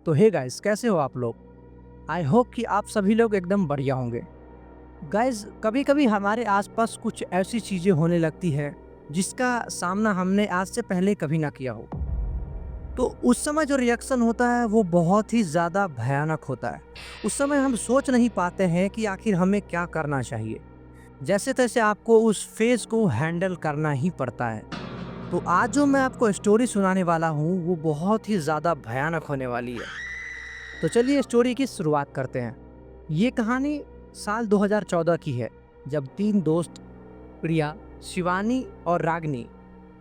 तो hey guys, कैसे हो आप लोग? आई होप कि आप सभी लोग एकदम बढ़िया होंगे। गाइस, कभी कभी हमारे आसपास कुछ ऐसी चीजें होने लगती है जिसका सामना हमने आज से पहले कभी ना किया हो। तो उस समय जो रिएक्शन होता है वो बहुत ही ज़्यादा भयानक होता है। उस समय हम सोच नहीं पाते हैं कि आखिर हमें क्या करना चाहिए। जैसे तैसे आपको उस फेज को हैंडल करना ही पड़ता है। तो आज जो मैं आपको स्टोरी सुनाने वाला हूँ वो बहुत ही ज़्यादा भयानक होने वाली है। तो चलिए स्टोरी की शुरुआत करते हैं। ये कहानी साल 2014 की है, जब तीन दोस्त प्रिया, शिवानी और रागनी,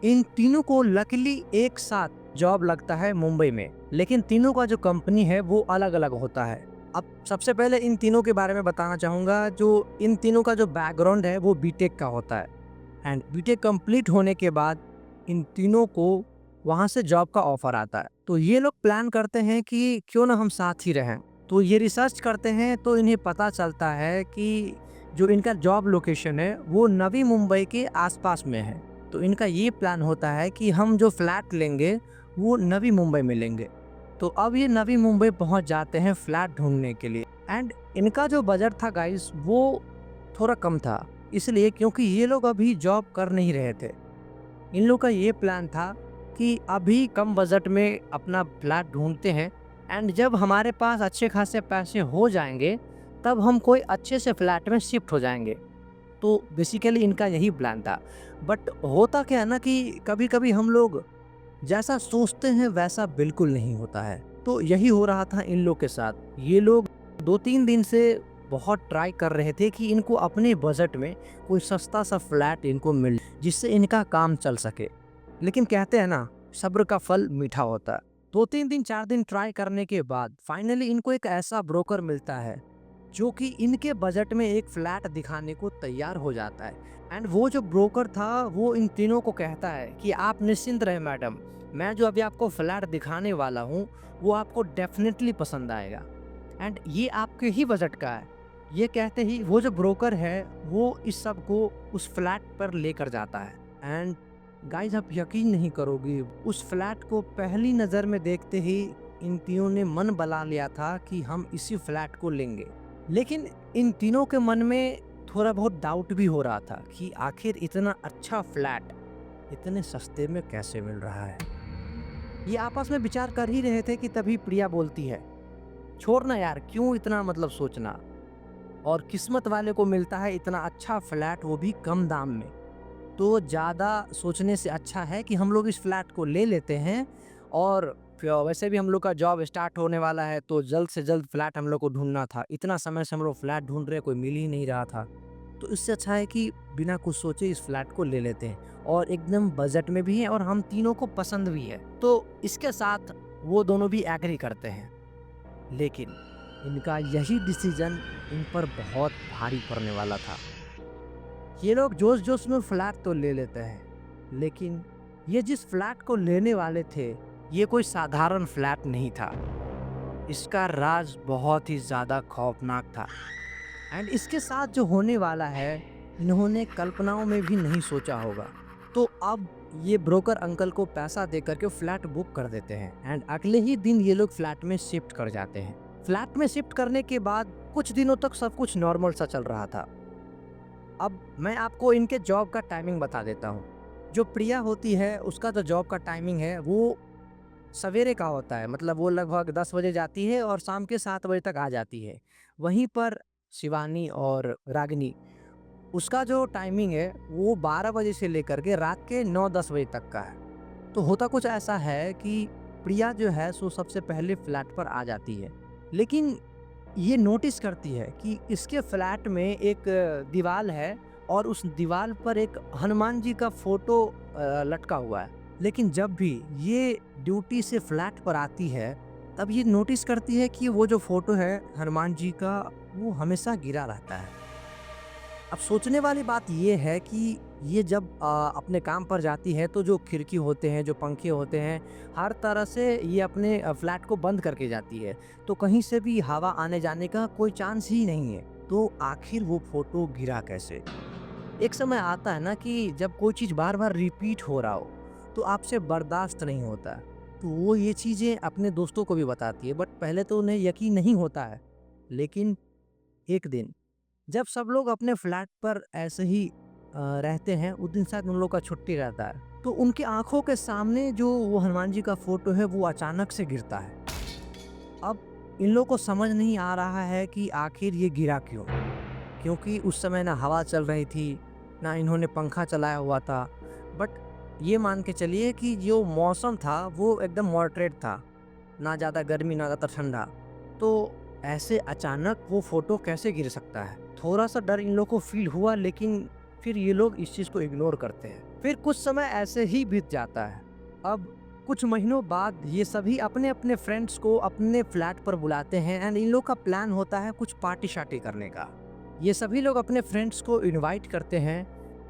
इन तीनों को लकीली एक साथ जॉब लगता है मुंबई में। लेकिन तीनों का जो कंपनी है वो अलग अलग होता है। अब सबसे पहले इन तीनों के बारे में बताना चाहूँगा। जो इन तीनों का जो बैकग्राउंड है वो बीटेक का होता है। एंड बीटेक कंप्लीट होने के बाद इन तीनों को वहाँ से जॉब का ऑफर आता है। तो ये लोग प्लान करते हैं कि क्यों ना हम साथ ही रहें। तो ये रिसर्च करते हैं तो इन्हें पता चलता है कि जो इनका जॉब लोकेशन है वो नवी मुंबई के आसपास में है। तो इनका ये प्लान होता है कि हम जो फ्लैट लेंगे वो नवी मुंबई में लेंगे। तो अब ये नवी मुंबई पहुंच जाते हैं फ्लैट ढूंढने के लिए। एंड इनका जो बजट था गाइस वो थोड़ा कम था, इसलिए क्योंकि ये लोग अभी जॉब कर नहीं रहे थे। इन लोग का ये प्लान था कि अभी कम बजट में अपना फ्लैट ढूंढते हैं, एंड जब हमारे पास अच्छे खासे पैसे हो जाएंगे तब हम कोई अच्छे से फ्लैट में शिफ्ट हो जाएंगे। तो बेसिकली इनका यही प्लान था। बट होता क्या है ना कि कभी कभी हम लोग जैसा सोचते हैं वैसा बिल्कुल नहीं होता है। तो यही हो रहा था इन लोग के साथ। ये लोग 2-3 दिन से बहुत ट्राई कर रहे थे कि इनको अपने बजट में कोई सस्ता सा फ्लैट इनको मिल, जिससे इनका काम चल सके। लेकिन कहते हैं ना, सब्र का फल मीठा होता है। 2-3 दिन 4 दिन ट्राई करने के बाद फाइनली इनको एक ऐसा ब्रोकर मिलता है जो कि इनके बजट में एक फ्लैट दिखाने को तैयार हो जाता है। एंड वो जो ब्रोकर था वो इन तीनों को कहता है कि आप निश्चिंत रहे मैडम, मैं जो अभी आपको फ्लैट दिखाने वाला हूँ वो आपको डेफिनेटली पसंद आएगा, एंड ये आपके ही बजट का है। ये कहते ही वो जो ब्रोकर है वो इस सब को उस फ्लैट पर लेकर जाता है। एंड गाइस, आप यकीन नहीं करोगे, उस फ्लैट को पहली नज़र में देखते ही इन तीनों ने मन बना लिया था कि हम इसी फ्लैट को लेंगे। लेकिन इन तीनों के मन में थोड़ा बहुत डाउट भी हो रहा था कि आखिर इतना अच्छा फ्लैट इतने सस्ते में कैसे मिल रहा है। ये आपस में विचार कर ही रहे थे कि तभी प्रिया बोलती है, छोड़ ना यार, क्यों इतना सोचना। और किस्मत वाले को मिलता है इतना अच्छा फ्लैट, वो भी कम दाम में। तो ज़्यादा सोचने से अच्छा है कि हम लोग इस फ्लैट को ले लेते हैं। और फिर वैसे भी हम लोग का जॉब स्टार्ट होने वाला है तो जल्द से जल्द फ्लैट हम लोग को ढूंढना था। इतना समय से हम लोग फ्लैट ढूंढ रहे, कोई मिल ही नहीं रहा था। तो इससे अच्छा है कि बिना कुछ सोचे इस फ्लैट को ले लेते हैं, और एकदम बजट में भी है और हम तीनों को पसंद भी है। तो इसके साथ वो दोनों भी एग्री करते हैं। लेकिन इनका यही डिसीजन इन पर बहुत भारी पड़ने वाला था। ये लोग जोश जोश में फ्लैट तो ले लेते हैं, लेकिन ये जिस फ्लैट को लेने वाले थे ये कोई साधारण फ्लैट नहीं था। इसका राज बहुत ही ज़्यादा खौफनाक था। एंड इसके साथ जो होने वाला है इन्होंने कल्पनाओं में भी नहीं सोचा होगा। तो अब ये ब्रोकर अंकल को पैसा दे करके फ्लैट बुक कर देते हैं, एंड अगले ही दिन ये लोग फ्लैट में शिफ्ट कर जाते हैं। फ्लैट में शिफ्ट करने के बाद कुछ दिनों तक सब कुछ नॉर्मल सा चल रहा था। अब मैं आपको इनके जॉब का टाइमिंग बता देता हूँ। जो प्रिया होती है उसका जो जॉब का टाइमिंग है वो सवेरे का होता है, मतलब वो लगभग 10 बजे जाती है और शाम के 7 बजे तक आ जाती है। वहीं पर शिवानी और रागिनी, उसका जो टाइमिंग है वो 12 बजे से लेकर के रात के 9-10 बजे तक का है। तो होता कुछ ऐसा है कि प्रिया जो है सो सबसे पहले फ्लैट पर आ जाती है, लेकिन ये नोटिस करती है कि इसके फ्लैट में एक दीवार है और उस दीवार पर एक हनुमान जी का फोटो लटका हुआ है। लेकिन जब भी ये ड्यूटी से फ्लैट पर आती है तब ये नोटिस करती है कि वो जो फोटो है हनुमान जी का वो हमेशा गिरा रहता है। अब सोचने वाली बात ये है कि ये जब अपने काम पर जाती है तो जो खिड़की होते हैं, जो पंखे होते हैं, हर तरह से ये अपने फ्लैट को बंद करके जाती है। तो कहीं से भी हवा आने जाने का कोई चांस ही नहीं है। तो आखिर वो फ़ोटो गिरा कैसे? एक समय आता है ना कि जब कोई चीज़ बार-बार रिपीट हो रहा हो, तो आपसे बर्दाश्त नहीं होता है। तो वो ये चीज़ें अपने दोस्तों को भी बताती है, बट पहले तो उन्हें यकीन नहीं होता है। लेकिन एक दिन जब सब लोग अपने फ्लैट पर ऐसे ही रहते हैं, उस दिन शायद उन लोग का छुट्टी रहता है, तो उनकी आंखों के सामने जो वो हनुमान जी का फोटो है वो अचानक से गिरता है। अब इन लोगों को समझ नहीं आ रहा है कि आखिर ये गिरा क्यों, क्योंकि उस समय ना हवा चल रही थी, ना इन्होंने पंखा चलाया हुआ था। बट ये मान के चलिए कि जो मौसम था वो एकदम मॉडरेट था, ना ज़्यादा गर्मी ना ज़्यादा ठंडा। तो ऐसे अचानक वो फ़ोटो कैसे गिर सकता है? थोड़ा-सा डर इन लोगों को फ़ील हुआ, लेकिन फिर ये लोग इस चीज़ को इग्नोर करते हैं। फिर कुछ समय ऐसे ही बीत जाता है। अब कुछ महीनों बाद ये सभी अपने-अपने फ्रेंड्स को अपने फ्लैट पर बुलाते हैं एंड इन लोग का प्लान होता है कुछ पार्टी-शार्टी करने का। ये सभी लोग अपने फ्रेंड्स को इनवाइट करते हैं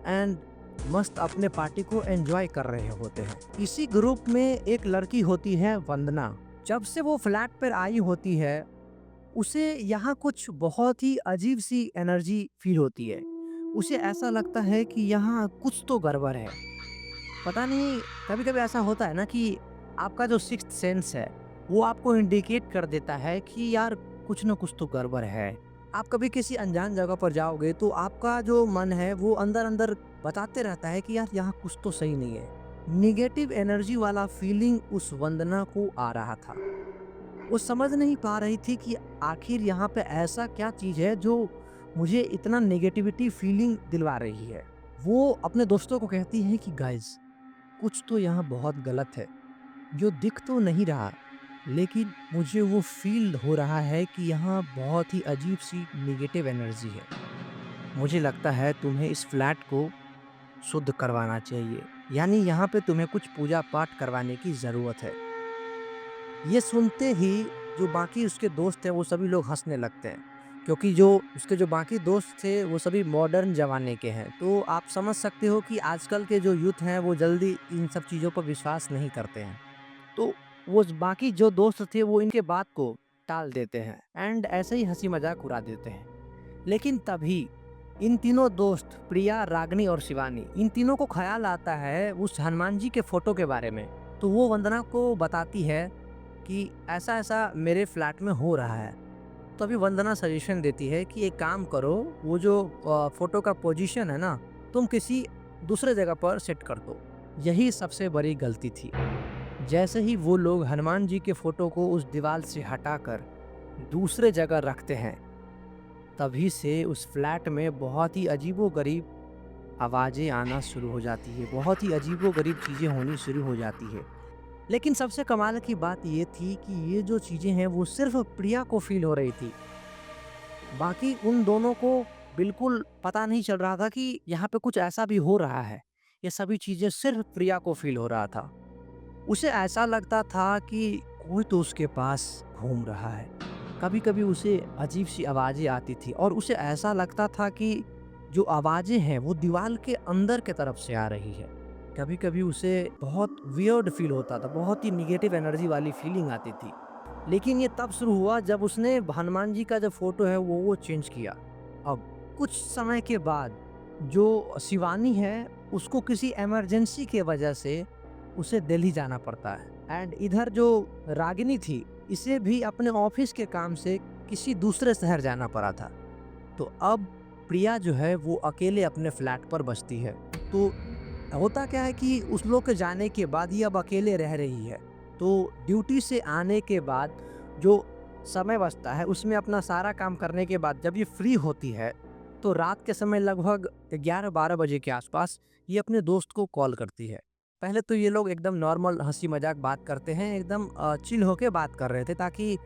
एंड मस्त अपने पार्टी को एंजॉय कर रहे होते हैं। इसी ग्रुप में एक लड़की होती है वंदना। जब से वो फ्लैट पर आई होती है, उसे यहाँ कुछ बहुत ही अजीब सी एनर्जी फील होती है। उसे ऐसा लगता है कि यहाँ कुछ तो गड़बड़ है। पता नहीं, कभी-कभी ऐसा होता है ना कि आपका जो सिक्स्थ सेंस है, वो आपको इंडिकेट कर देता है कि यार कुछ न कुछ तो गड़बड़ है। आप कभी किसी अनजान जगह पर जाओगे तो आपका जो मन है वो अंदर-अंदर बताते रहता है कि यार यहाँ कुछ तो सही नहीं है। नेगेटिव एनर्जी वाला फीलिंग उस वंदना को आ रहा था। वो समझ नहीं पा रही थी कि आखिर यहाँ पे ऐसा क्या चीज़ है जो मुझे इतना नेगेटिविटी फीलिंग दिलवा रही है। वो अपने दोस्तों को कहती है कि गाइस, कुछ तो यहाँ बहुत गलत है, जो दिख तो नहीं रहा, लेकिन मुझे वो फील हो रहा है कि यहाँ बहुत ही अजीब सी नेगेटिव एनर्जी है। मुझे लगता है तुम्हें इस फ्लैट को शुद्ध करवाना चाहिए, यानी यहाँ पे तुम्हें कुछ पूजा पाठ करवाने की ज़रूरत है। ये सुनते ही जो बाकी उसके दोस्त हैं वो सभी लोग हँसने लगते हैं, क्योंकि जो उसके जो बाकी दोस्त थे वो सभी मॉडर्न ज़माने के हैं। तो आप समझ सकते हो कि आजकल के जो यूथ हैं वो जल्दी इन सब चीज़ों पर विश्वास नहीं करते हैं। तो वो बाकी जो दोस्त थे वो इनके बात को टाल देते हैं एंड ऐसे ही हँसी मज़ाक उड़ा देते हैं। लेकिन तभी इन तीनों दोस्त प्रिया, रागिनी और शिवानी, इन तीनों को ख़्याल आता है उस हनुमान जी के फ़ोटो के बारे में। तो वो वंदना को बताती है कि ऐसा-ऐसा मेरे फ्लैट में हो रहा है। तो अभी वंदना सजेशन देती है कि एक काम करो, वो जो फ़ोटो का पोजीशन है ना, तुम किसी दूसरे जगह पर सेट कर दो। यही सबसे बड़ी गलती थी। जैसे ही वो लोग हनुमान जी के फ़ोटो को उस दीवार से हटाकर दूसरे जगह रखते हैं, तभी से उस फ्लैट में बहुत ही अजीबो-गरीब आवाज़ें आना शुरू हो जाती है। बहुत ही अजीबो-गरीब चीज़ें होनी शुरू हो जाती है। लेकिन सबसे कमाल की बात ये थी कि ये जो चीज़ें हैं वो सिर्फ़ प्रिया को फ़ील हो रही थी। बाकी उन दोनों को बिल्कुल पता नहीं चल रहा था कि यहाँ पे कुछ ऐसा भी हो रहा है। ये सभी चीज़ें सिर्फ़ प्रिया को फ़ील हो रहा था। उसे ऐसा लगता था कि कोई तो उसके पास घूम रहा है। कभी-कभी उसे अजीब-सी आवाज़ें आती थी और उसे ऐसा लगता था कि जो आवाज़ें हैं वो दीवार के अंदर की तरफ से आ रही है। कभी-कभी उसे बहुत वियर्ड फ़ील होता था, बहुत ही नेगेटिव एनर्जी वाली फ़ीलिंग आती थी। लेकिन ये तब शुरू हुआ जब उसने हनुमान जी का जो फ़ोटो है वो चेंज किया। अब कुछ समय के बाद जो शिवानी है उसको इमरजेंसी इमरजेंसी की वजह से उसे दिल्ली जाना पड़ता है एंड इधर जो रागिनी थी, इसे भी अपने ऑफिस के काम से किसी दूसरे शहर जाना पड़ा था। तो अब प्रिया जो है वो अकेले अपने फ्लैट पर बसती है। तो होता क्या है कि उस लोग के जाने के बाद ये अब अकेले रह रही है। तो ड्यूटी से आने के बाद जो समय बचता है उसमें अपना सारा काम करने के बाद जब ये फ्री होती है, तो रात के समय लगभग 11-12 बजे के आसपास ये अपने दोस्त को कॉल करती है। पहले तो ये लोग एकदम नॉर्मल हँसी मज़ाक बात करते हैं, एकदम चिल होके बात कर रहे थे ताकि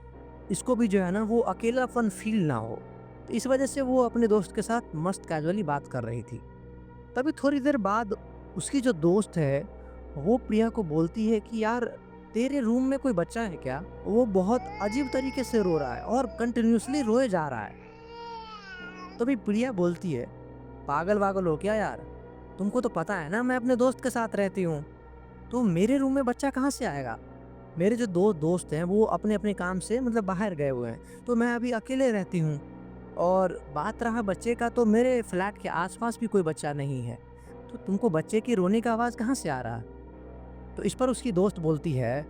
इसको भी जो है ना वो अकेलापन फ़ील ना हो। तो इस वज़ह से वो अपने दोस्त के साथ मस्त कैजुअली बात कर रही थी। तभी थोड़ी देर बाद उसकी जो दोस्त है, वो प्रिया को बोलती है कि यार तेरे रूम में कोई बच्चा है क्या? वो बहुत अजीब तरीके से रो रहा है और कंटिन्यूअसली रोए जा रहा है। तभी प्रिया बोलती है, पागल-वागल हो क्या यार? तुमको तो पता है ना मैं अपने दोस्त के साथ रहती हूँ। तो मेरे रूम में बच्चा कहाँ से आएगा? मेरे जो 2 दोस्त हैं वो अपने-अपने काम से मतलब बाहर गए हुए हैं, तो मैं अभी अकेले रहती हूँ। और बात रहा बच्चे का, तो मेरे फ्लैट के आस-पास भी कोई बच्चा नहीं है। तो तुमको बच्चे की रोने का आवाज़ कहाँ से आ रहा है? तो इस पर उसकी दोस्त बोलती है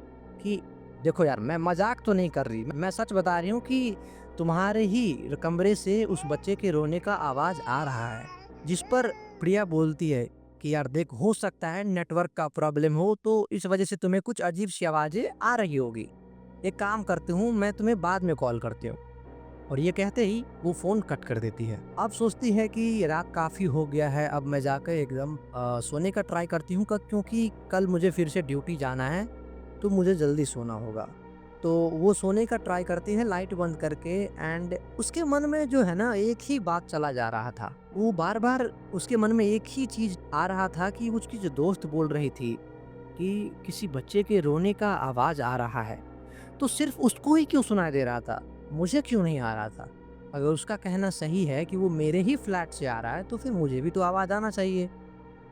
कि देखो यार, मैं मजाक तो नहीं कर रही, मैं सच बता रही हूँ कि तुम्हारे ही कमरे से उस बच्चे के रोने का आवाज आ रहा है। जिस पर प्रिया बोलती है कि यार देख, हो सकता है नेटवर्क का प्रॉब्लम हो, तो इस वजह से तुम्हें कुछ अजीब सी आवाजें आ रही होगी। एक काम करती हूँ, मैं तुम्हें बाद में कॉल करती हूँ। और ये कहते ही वो फोन कट कर देती है। अब सोचती है कि रात काफी हो गया है, अब मैं जाकर एकदम सोने का ट्राई करती हूँ, क्योंकि कल मुझे फिर से ड्यूटी जाना है, तो मुझे जल्दी सोना होगा। तो वो सोने का ट्राई करती है लाइट बंद करके, एंड उसके मन में जो है ना, एक ही बात चला जा रहा था। वो बार बार उसके मन में एक ही चीज आ रहा था कि उसकी जो दोस्त बोल रही थी कि किसी बच्चे के रोने का आवाज आ रहा है, तो सिर्फ उसको ही क्यों सुनाई दे रहा था, मुझे क्यों नहीं आ रहा था। अगर उसका कहना सही है कि वो मेरे ही फ्लैट से आ रहा है, तो फिर मुझे भी तो आवाज आना चाहिए।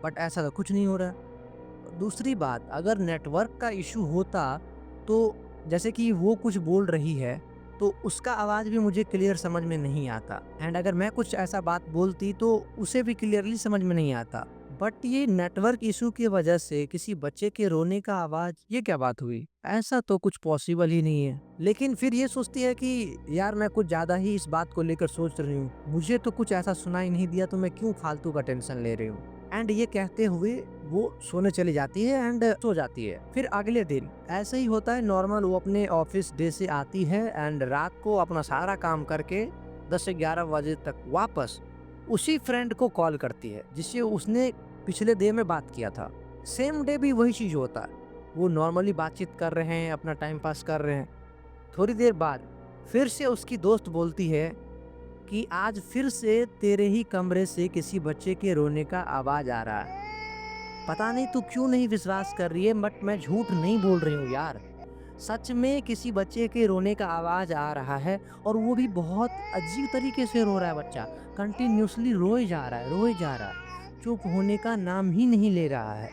बट ऐसा तो कुछ नहीं हो रहा। दूसरी बात, अगर नेटवर्क का इशू होता, तो जैसे कि वो कुछ बोल रही है, तो उसका आवाज़ भी मुझे क्लियर समझ में नहीं आता, एंड अगर मैं कुछ ऐसा बात बोलती तो उसे भी क्लियरली समझ में नहीं आता। बट ये नेटवर्क इशू की वजह से किसी बच्चे के रोने का आवाज़, ये क्या बात हुई? ऐसा तो कुछ पॉसिबल ही नहीं है। लेकिन फिर ये सोचती है कि यार, मैं कुछ ज़्यादा ही इस बात को लेकर सोच रही हूँ, मुझे तो कुछ ऐसा सुनाई नहीं दिया, तो मैं क्यों फालतू का टेंशन ले रही हूँ। एंड ये कहते हुए वो सोने चली जाती है एंड सो जाती है। फिर अगले दिन ऐसे ही होता है नॉर्मल, वो अपने ऑफिस डे से आती है एंड रात को अपना सारा काम करके 10 से 11 बजे तक वापस उसी फ्रेंड को कॉल करती है जिससे उसने पिछले डे में बात किया था। सेम डे भी वही चीज होता है, वो नॉर्मली बातचीत कर रहे हैं, अपना टाइम पास कर रहे हैं। थोड़ी देर बाद फिर से उसकी दोस्त बोलती है कि आज फिर से तेरे ही कमरे से किसी बच्चे के रोने का आवाज आ रहा है। पता नहीं तू क्यों नहीं विश्वास कर रही है, बट मैं झूठ नहीं बोल रही हूँ यार। सच में किसी बच्चे के रोने का आवाज आ रहा है, और वो भी बहुत अजीब तरीके से रो रहा है बच्चा। कंटिन्यूअसली रोए जा रहा है, रोए जा रहा है, चुप होने का नाम ही नहीं ले रहा है।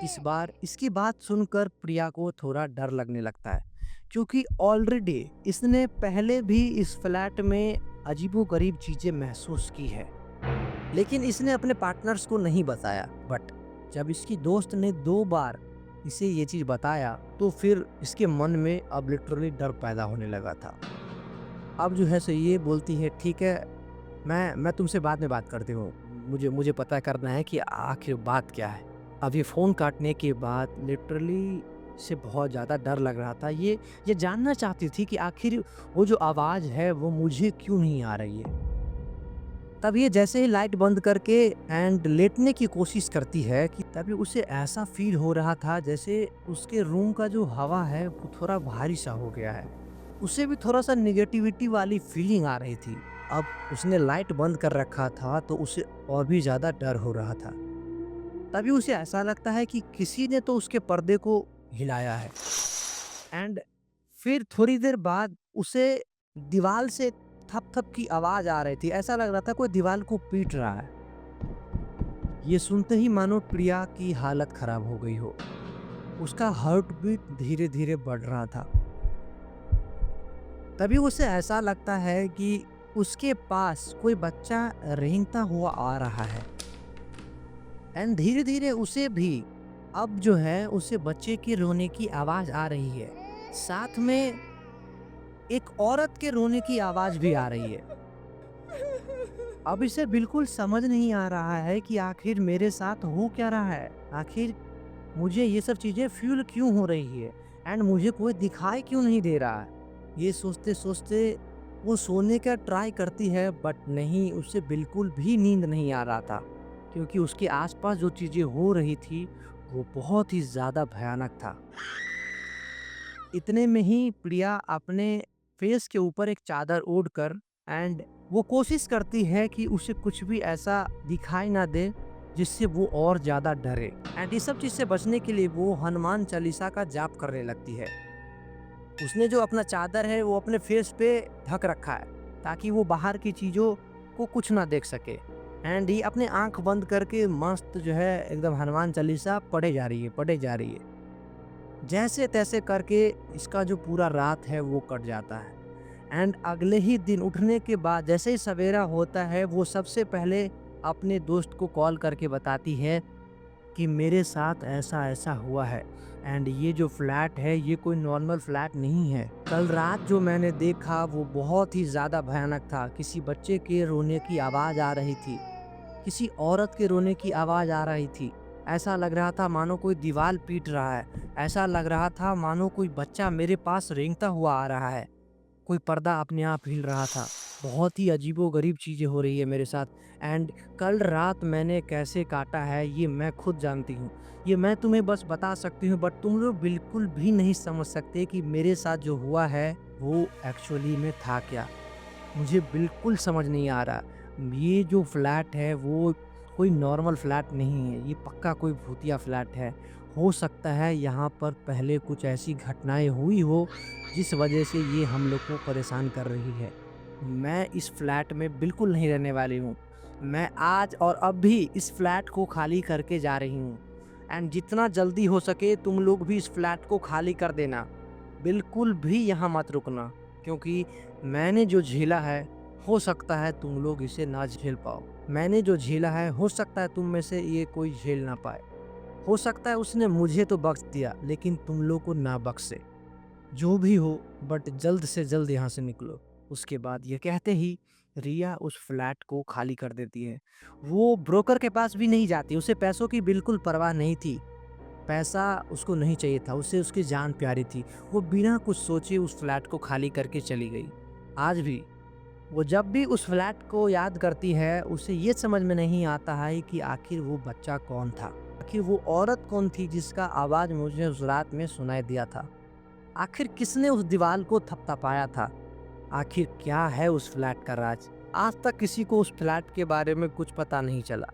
इस बार इसकी बात सुनकर प्रिया को थोड़ा डर लगने लगता है, क्योंकि ऑलरेडी इसने पहले भी इस फ्लैट में अजीबोगरीब चीजें महसूस की है, लेकिन इसने अपने पार्टनर्स को नहीं बताया। बट जब इसकी दोस्त ने 2 बार इसे ये चीज बताया, तो फिर इसके मन में अब लिटरली डर पैदा होने लगा था। अब जो है सो ये बोलती है, ठीक है, मैं तुमसे बाद में बात करती हूँ, मुझे मुझे पता करना है कि आखिर बात क्या है। अब ये फ़ोन काटने के बाद लिटरली से बहुत ज़्यादा डर लग रहा था। ये जानना चाहती थी कि आखिर वो जो आवाज़ है वो मुझे क्यों नहीं आ रही है। तब ये जैसे ही लाइट बंद करके एंड लेटने की कोशिश करती है, कि तभी उसे ऐसा फील हो रहा था जैसे उसके रूम का जो हवा है वो थोड़ा भारी सा हो गया है। उसे भी थोड़ा सा निगेटिविटी वाली फीलिंग आ रही थी। अब उसने लाइट बंद कर रखा था, तो उसे और भी ज़्यादा डर हो रहा था। तभी उसे ऐसा लगता है कि किसी ने तो उसके पर्दे को हिलाया है। एंड फिर थोड़ी देर बाद उसे दीवार से थप-थप की आवाज आ रही थी। ऐसा लग रहा था कोई दीवार को पीट रहा है। ये सुनते ही मानो प्रिया की हालत खराब हो गई हो। उसका हार्ट बीट धीरे-धीरे बढ़ रहा था। तभी उसे ऐसा लगता है कि उसके पास कोई बच्चा रेंगता हुआ आ रहा है। एंड धीरे-धीरे उसे भी अब जो है उसे बच्चे के रोने की आवाज आ रही है। साथ में एक औरत के रोने की आवाज भी आ रही है। अब इसे बिल्कुल समझ नहीं आ रहा है कि आखिर मेरे साथ हो क्या रहा है। आखिर मुझे ये सब चीजें फील क्यों हो रही है, एंड मुझे कोई दिखाई क्यों नहीं दे रहा है। ये सोचते सोचते वो सोने का ट्राई करती है, बट नहीं, उसे बिल्कुल भी नींद नहीं आ रहा था, क्योंकि उसके आसपास जो चीजें हो रही थी वो बहुत ही ज्यादा भयानक था। इतने में ही प्रिया अपने फेस के ऊपर एक चादर ओढ़कर एंड वो कोशिश करती है कि उसे कुछ भी ऐसा दिखाई ना दे जिससे वो और ज्यादा डरे। एंड इस सब चीज से बचने के लिए वो हनुमान चालीसा का जाप करने लगती है। उसने जो अपना चादर है वो अपने फेस पे ढक रखा है, ताकि वो बाहर की चीजों को कुछ ना देख सके। एंड ये अपने आंख बंद करके मस्त जो है एकदम हनुमान चालीसा पढ़े जा रही है, पढ़े जा रही है। जैसे तैसे करके इसका जो पूरा रात है वो कट जाता है। एंड अगले ही दिन उठने के बाद जैसे ही सवेरा होता है, वो सबसे पहले अपने दोस्त को कॉल करके बताती है कि मेरे साथ ऐसा ऐसा हुआ है एंड ये जो फ्लैट है ये कोई नॉर्मल फ्लैट नहीं है। कल रात जो मैंने देखा वो बहुत ही ज़्यादा भयानक था। किसी बच्चे के रोने की आवाज़ आ रही थी, किसी औरत के रोने की आवाज़ आ रही थी। ऐसा लग रहा था मानो कोई दीवार पीट रहा है। ऐसा लग रहा था मानो कोई बच्चा मेरे पास रेंगता हुआ आ रहा है। कोई पर्दा अपने आप हिल रहा था। बहुत ही अजीबो-गरीब चीज़ें हो रही है मेरे साथ एंड कल रात मैंने कैसे काटा है ये मैं खुद जानती हूँ। ये मैं तुम्हें बस बता सकती हूँ बट तुम लोग बिल्कुल भी नहीं समझ सकते कि मेरे साथ जो हुआ है वो एक्चुअली में था क्या? मुझे बिल्कुल समझ नहीं आ रहा। ये जो फ्लैट है वो कोई नॉर्मल फ्लैट नहीं है, ये पक्का कोई भूतिया फ्लैट है। हो सकता है यहाँ पर पहले कुछ ऐसी घटनाएँ हुई हो जिस वजह से ये हम लोग को परेशान कर रही है। मैं इस फ्लैट में बिल्कुल नहीं रहने वाली हूँ। मैं आज और अब भी इस फ्लैट को खाली करके जा रही हूँ एंड जितना जल्दी हो सके तुम लोग भी इस फ्लैट को खाली कर देना। बिल्कुल भी यहाँ मत रुकना क्योंकि मैंने जो झेला है हो सकता है तुम लोग इसे ना झेल पाओ। मैंने जो झेला है हो सकता है तुम में से ये कोई झेल ना पाए। हो सकता है उसने मुझे तो बख्श दिया लेकिन तुम लोग को ना बख्शे। जो भी हो बट जल्द से जल्द यहाँ से निकलो। उसके बाद ये कहते ही रिया उस फ्लैट को खाली कर देती है। वो ब्रोकर के पास भी नहीं जाती, उसे पैसों की बिल्कुल परवाह नहीं थी। पैसा उसको नहीं चाहिए था, उसे उसकी जान प्यारी थी। वो बिना कुछ सोचे उस फ्लैट को खाली करके चली गई। आज भी वो जब भी उस फ्लैट को याद करती है, उसे ये समझ में नहीं आता है कि आखिर वो बच्चा कौन था? आखिर वो औरत कौन थी जिसका आवाज़ मुझे उस रात में सुनाई दिया था? आखिर किसने उस दीवार को थपथपाया था? आखिर क्या है उस फ्लैट का राज? आज तक किसी को उस फ्लैट के बारे में कुछ पता नहीं चला।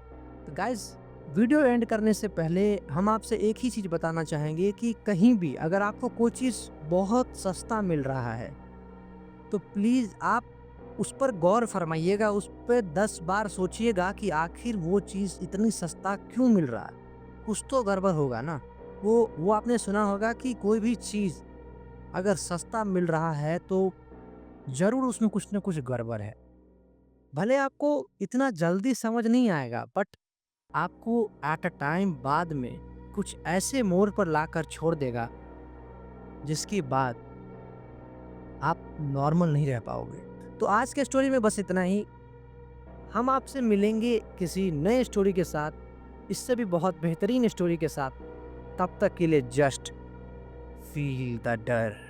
तो गाइज़, वीडियो एंड करने से पहले हम आपसे एक ही चीज़ बताना चाहेंगे कि कहीं भी अगर आपको कोई चीज़ बहुत सस्ता मिल रहा है, तो प्लीज़ आप उस पर गौर फरमाइएगा, उस पे 10 बार सोचिएगा कि आखिर वो चीज़ इतनी सस्ता क्यों मिल रहा है? कुछ तो गड़बड़ होगा ना। वो आपने सुना होगा कि कोई भी चीज़ अगर सस्ता मिल रहा है तो ज़रूर उसमें कुछ न कुछ गड़बड़ है। भले आपको इतना जल्दी समझ नहीं आएगा बट आपको एट अ टाइम बाद में कुछ ऐसे मोड़ पर लाकर छोड़ देगा जिसके बाद आप नॉर्मल नहीं रह पाओगे। तो आज के स्टोरी में बस इतना ही। हम आपसे मिलेंगे किसी नए स्टोरी के साथ, इससे भी बहुत बेहतरीन स्टोरी के साथ। तब तक के लिए जस्ट फील द डर।